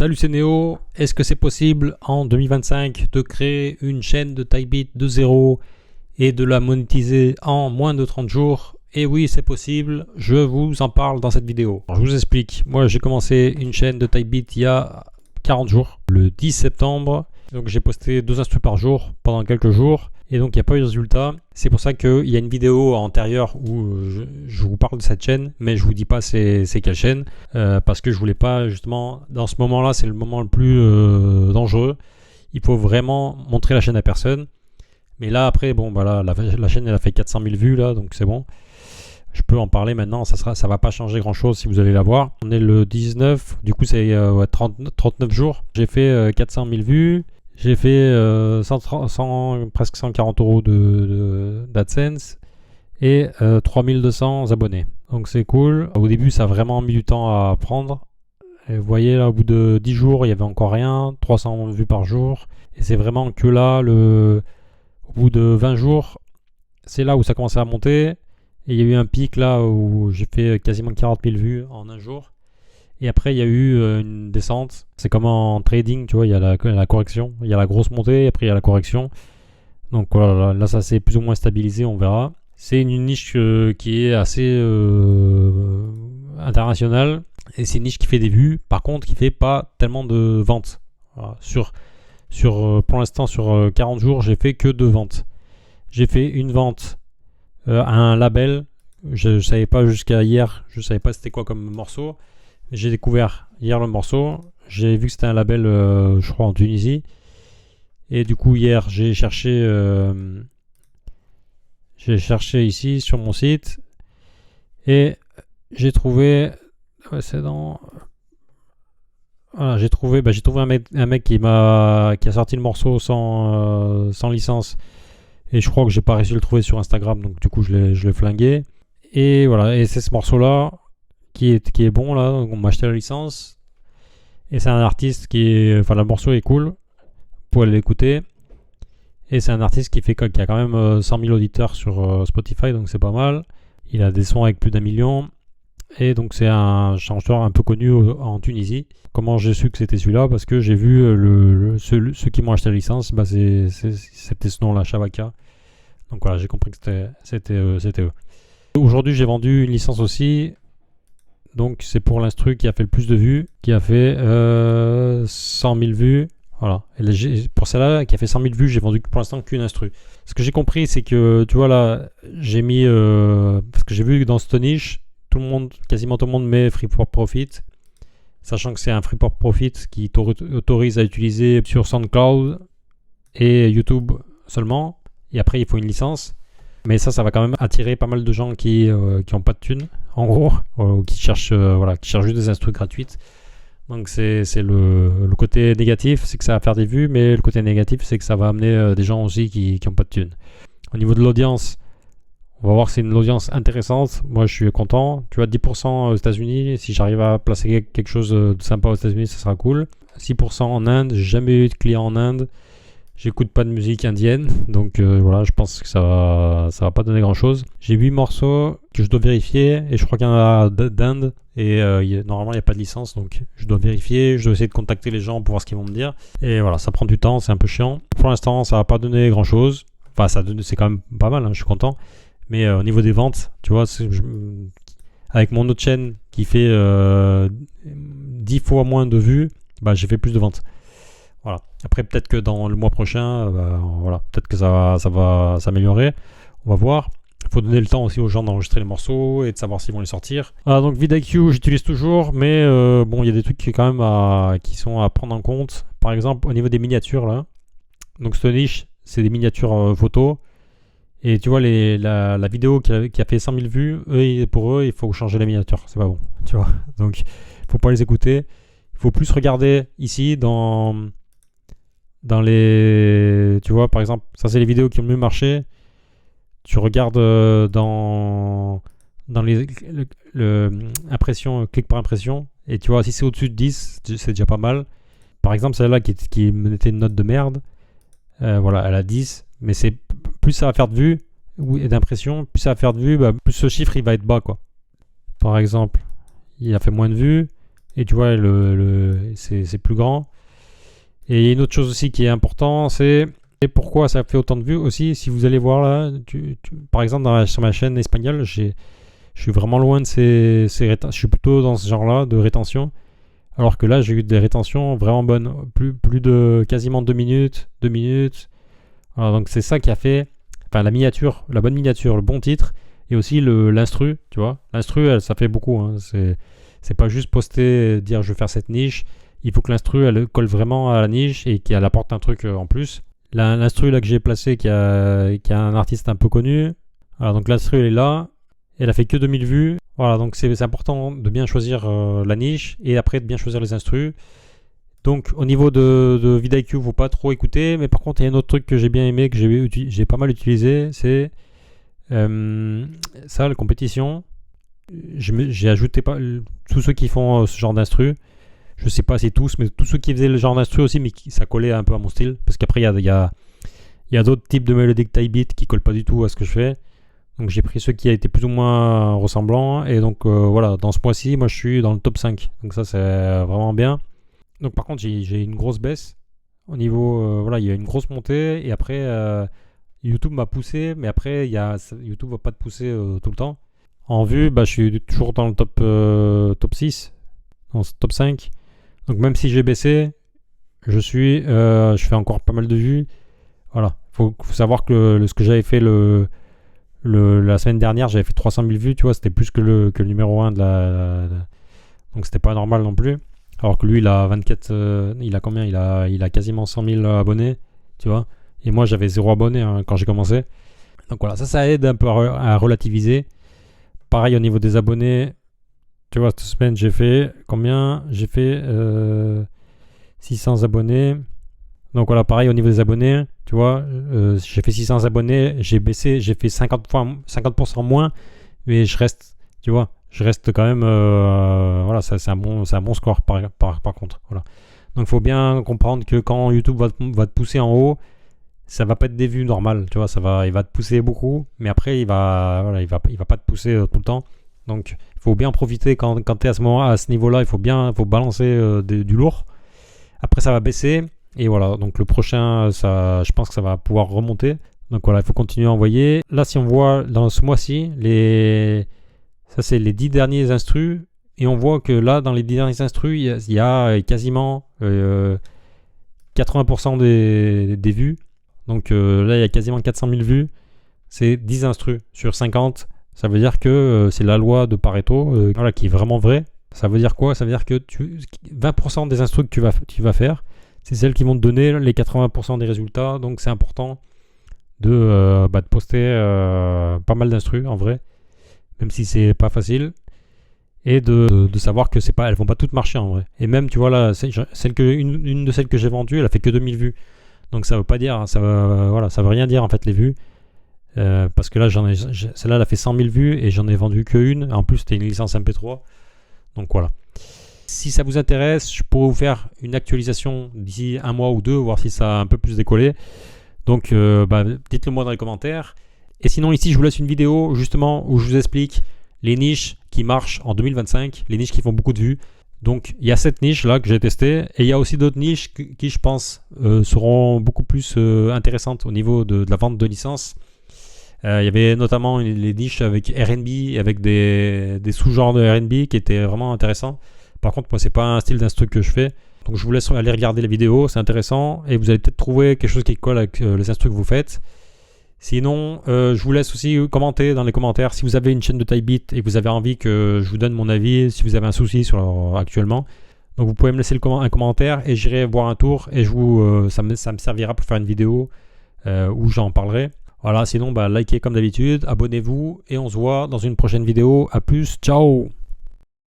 Salut, c'est Néo. Est-ce que c'est possible en 2025 de créer une chaîne de Typebeat de zéro et de la monétiser en moins de 30 jours? Et oui, c'est possible. Je vous en parle dans cette vidéo. Alors, je vous explique. Moi, j'ai commencé une chaîne de Typebeat il y a 40 jours, le 10 septembre. Donc, j'ai posté 2 instrus par jour pendant quelques jours. Et donc, il n'y a pas eu de résultat. C'est pour ça qu'il y a une vidéo antérieure où je vous parle de cette chaîne, mais je vous dis pas c'est quelle chaîne, parce que je voulais pas, justement, dans ce moment-là, c'est le moment le plus dangereux. Il faut vraiment montrer la chaîne à personne. Mais là, après, bon, bah là, la chaîne, elle a fait 400 000 vues, là, donc c'est bon. Je peux en parler maintenant, ça va pas changer grand-chose si vous allez la voir. On est le 19, du coup, c'est 39 jours. J'ai fait 400 000 vues. J'ai fait presque 140 euros d'AdSense et 3200 abonnés. Donc c'est cool. Au début, ça a vraiment mis du temps à prendre. Et vous voyez, là, au bout de 10 jours, il n'y avait encore rien. 300 vues par jour. Et c'est vraiment que là, au bout de 20 jours, c'est là où ça commençait à monter. Et il y a eu un pic là où j'ai fait quasiment 40 000 vues en un jour. Et après, il y a eu une descente. C'est comme en trading, tu vois, il y a la correction. Il y a la grosse montée, et après il y a la correction. Donc voilà, là ça s'est plus ou moins stabilisé, on verra. C'est une niche qui est assez internationale. Et c'est une niche qui fait des vues, par contre, qui fait pas tellement de ventes. Voilà. Pour l'instant, sur 40 jours, j'ai fait que 2 ventes. J'ai fait une vente à un label. Je savais pas jusqu'à hier, je savais pas c'était quoi comme morceau. J'ai découvert hier le morceau. J'ai vu que c'était un label, je crois, en Tunisie. Et du coup, hier, j'ai cherché ici sur mon site. Et j'ai trouvé... Ouais, c'est dans... Voilà, j'ai trouvé un mec qui a sorti le morceau sans licence. Et je crois que j'ai pas réussi à le trouver sur Instagram. Donc du coup, je l'ai flingué. Et voilà, et c'est ce morceau-là qui est bon là, donc on m'a acheté la licence et c'est un artiste le morceau est cool, vous pouvez l'écouter et c'est un artiste qui a quand même 100 000 auditeurs sur Spotify, donc c'est pas mal. Il a des sons avec plus d'1 million et donc c'est un chanteur un peu connu en Tunisie. Comment j'ai su que c'était celui-là? Parce que j'ai vu ceux qui m'ont acheté la licence, bah c'était ce nom là, Shabaka. Donc voilà, j'ai compris que c'était eux. Aujourd'hui j'ai vendu une licence aussi. Donc c'est pour l'instru qui a fait le plus de vues, qui a fait 100 000 vues. Voilà. Et pour celle-là qui a fait 100 000 vues, j'ai vendu pour l'instant qu'une instru. Ce que j'ai compris, c'est que tu vois là, j'ai mis parce que j'ai vu que dans cette niche, quasiment tout le monde met Free for Profit, sachant que c'est un Free for Profit qui t'autorise à utiliser sur SoundCloud et YouTube seulement. Et après, il faut une licence. Mais ça va quand même attirer pas mal de gens qui ont pas de thunes, en gros, qui cherchent juste des instrus gratuites. Donc c'est le côté négatif, c'est que ça va faire des vues, mais le côté négatif, c'est que ça va amener des gens aussi qui ont pas de thunes. Au niveau de l'audience, on va voir que c'est une audience intéressante. Moi, je suis content. Tu vois, 10% aux États-Unis. Si j'arrive à placer quelque chose de sympa aux États-Unis, ça sera cool. 6% en Inde. J'ai jamais eu de client en Inde. J'écoute pas de musique indienne, donc voilà, je pense que ça va pas donner grand chose. J'ai 8 morceaux que je dois vérifier, et je crois qu'il y en a d'Inde, et normalement il n'y a pas de licence, donc je dois vérifier, je dois essayer de contacter les gens pour voir ce qu'ils vont me dire. Et voilà, ça prend du temps, c'est un peu chiant. Pour l'instant, ça va pas donner grand chose. Enfin, c'est quand même pas mal, hein, je suis content. Mais au niveau des ventes, tu vois, avec mon autre chaîne qui fait 10 fois moins de vues, bah j'ai fait plus de ventes. Voilà. Après, peut-être que dans le mois prochain, peut-être que ça va s'améliorer. On va voir. Il faut donner le temps aussi aux gens d'enregistrer les morceaux et de savoir s'ils vont les sortir. Donc vidIQ, j'utilise toujours, mais il y a des trucs qui sont à prendre en compte. Par exemple, au niveau des miniatures là. Donc cette niche, c'est des miniatures photos. Et tu vois la vidéo qui a fait 100 000 vues, pour eux, il faut changer les miniatures. C'est pas bon, tu vois. Donc, il faut pas les écouter. Il faut plus regarder ici dans les... Tu vois, par exemple, ça c'est les vidéos qui ont le mieux marché. Tu regardes dans les impression, clic par impression. Et tu vois, si c'est au-dessus de 10, c'est déjà pas mal. Par exemple, celle-là qui me mettait une note de merde. Elle a 10. Mais c'est plus ça va faire de vues et d'impression, plus ça va faire de vues, plus ce chiffre il va être bas, quoi. Par exemple, il a fait moins de vues. Et tu vois, c'est plus grand. Et il y a une autre chose aussi qui est important, c'est pourquoi ça fait autant de vues aussi. Si vous allez voir là, par exemple sur ma chaîne espagnole, je suis vraiment loin de je suis plutôt dans ce genre-là de rétention. Alors que là, j'ai eu des rétentions vraiment bonnes. Plus de quasiment 2 minutes, 2 minutes. Voilà, donc c'est ça qui a fait, enfin la miniature, la bonne miniature, le bon titre, et aussi l'instru, tu vois. L'instru, ça fait beaucoup. Hein. C'est pas juste poster, dire je vais faire cette niche. Il faut que l'instru, elle colle vraiment à la niche et qu'elle apporte un truc en plus. L'instru là que j'ai placé, qui a un artiste un peu connu. Voilà, donc l'instru, elle est là. Elle a fait que 2000 vues. Voilà, donc c'est important de bien choisir la niche et après de bien choisir les instrus. Donc au niveau de vidIQ, faut pas trop écouter, mais par contre il y a un autre truc que j'ai bien aimé, que j'ai pas mal utilisé, c'est ça, la compétition. J'ai ajouté pas tous ceux qui font ce genre d'instru. Je sais pas si tous, mais tous ceux qui faisaient le genre d'instru aussi, mais ça collait un peu à mon style, parce qu'après il y a d'autres types de mélodiques type beat qui collent pas du tout à ce que je fais. Donc j'ai pris ceux qui étaient plus ou moins ressemblants, et donc voilà, dans ce mois-ci, moi je suis dans le top 5. Donc ça c'est vraiment bien. Donc par contre j'ai une grosse baisse au niveau, voilà, il y a une grosse montée, et après YouTube m'a poussé, mais après YouTube va pas te pousser tout le temps. En vue, je suis toujours dans le top 6, dans ce top 5. Donc même si j'ai baissé, je fais encore pas mal de vues. Voilà, faut savoir que ce que j'avais fait la semaine dernière, j'avais fait 300 000 vues, tu vois, c'était plus que le numéro 1 donc c'était pas normal non plus. Alors que lui, il a 24, il a combien, il a quasiment 100 000 abonnés, tu vois. Et moi, j'avais 0 abonnés hein, quand j'ai commencé. Donc voilà, ça aide un peu à relativiser. Pareil au niveau des abonnés, tu vois, cette semaine, j'ai fait combien? J'ai fait 600 abonnés. Donc voilà, pareil au niveau des abonnés, tu vois, j'ai fait 600 abonnés, j'ai baissé, j'ai fait 50% moins, mais je reste, tu vois, je reste quand même, voilà, c'est un bon score par contre, voilà. Donc il faut bien comprendre que quand YouTube va te pousser en haut, ça va pas être des vues normales, tu vois, il va te pousser beaucoup, mais après il va pas te pousser tout le temps. Donc il faut bien profiter quand tu es à ce niveau-là, il faut balancer du lourd. Après ça va baisser. Et voilà, donc le prochain, je pense que ça va pouvoir remonter. Donc voilà, il faut continuer à envoyer. Là, si on voit dans ce mois-ci, ça c'est les 10 derniers instrus. Et on voit que là, dans les 10 derniers instrus, il y a quasiment 80% des vues. Donc là, il y a quasiment 400 000 vues. C'est 10 instrus sur 50. Ça veut dire que c'est la loi de Pareto qui est vraiment vraie. Ça veut dire quoi? Ça veut dire que 20% des instrus que tu vas faire, c'est celles qui vont te donner les 80% des résultats. Donc c'est important de poster pas mal d'instrus en vrai, même si c'est pas facile, et de savoir que elles vont pas toutes marcher en vrai. Et même tu vois là, une de celles que j'ai vendues, elle a fait que 2000 vues. Donc ça veut pas dire, ça veut rien dire en fait les vues. Parce que là celle-là elle a fait 100 000 vues et j'en ai vendu qu'une. En plus c'était une licence MP3. Donc voilà. Si ça vous intéresse, je pourrais vous faire une actualisation d'ici un mois ou deux, voir si ça a un peu plus décollé. Donc dites-le moi dans les commentaires. Et sinon ici je vous laisse une vidéo justement où je vous explique les niches qui marchent en 2025, les niches qui font beaucoup de vues. Donc il y a cette niche là que j'ai testée, et il y a aussi d'autres niches qui je pense seront beaucoup plus intéressantes au niveau de la vente de licences. Il y avait notamment les niches avec R&B, avec des sous-genres de R&B qui étaient vraiment intéressants. Par contre, moi, c'est pas un style d'instru que je fais. Donc, je vous laisse aller regarder les vidéos, c'est intéressant. Et vous allez peut-être trouver quelque chose qui colle avec les instrus que vous faites. Sinon, je vous laisse aussi commenter dans les commentaires si vous avez une chaîne de type beat et que vous avez envie que je vous donne mon avis, si vous avez un souci actuellement. Donc, vous pouvez me laisser un commentaire et j'irai boire un tour. Et ça me servira pour faire une vidéo où j'en parlerai. Voilà, sinon, likez comme d'habitude, abonnez-vous et on se voit dans une prochaine vidéo. À plus, ciao!